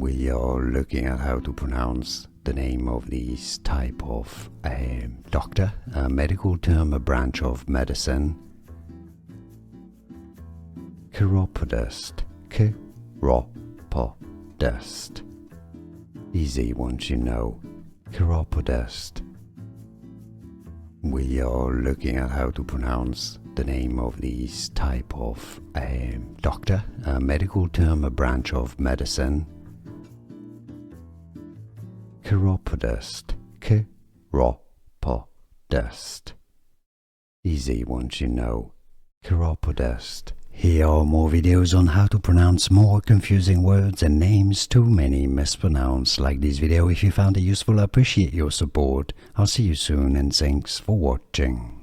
We are looking at how to pronounce the name of this type of doctor, a medical term, a branch of medicine. Chiropodist. Chiropodist. Easy once you know. Chiropodist. We are looking at how to pronounce the name of this type of doctor, a medical term, a branch of medicine. Chiropodist. Chiropodist. Easy once you know. Chiropodist. Here are more videos on how to pronounce more confusing words and names too many mispronounced. Like this video if you found it useful. I appreciate your support. I'll see you soon and thanks for watching.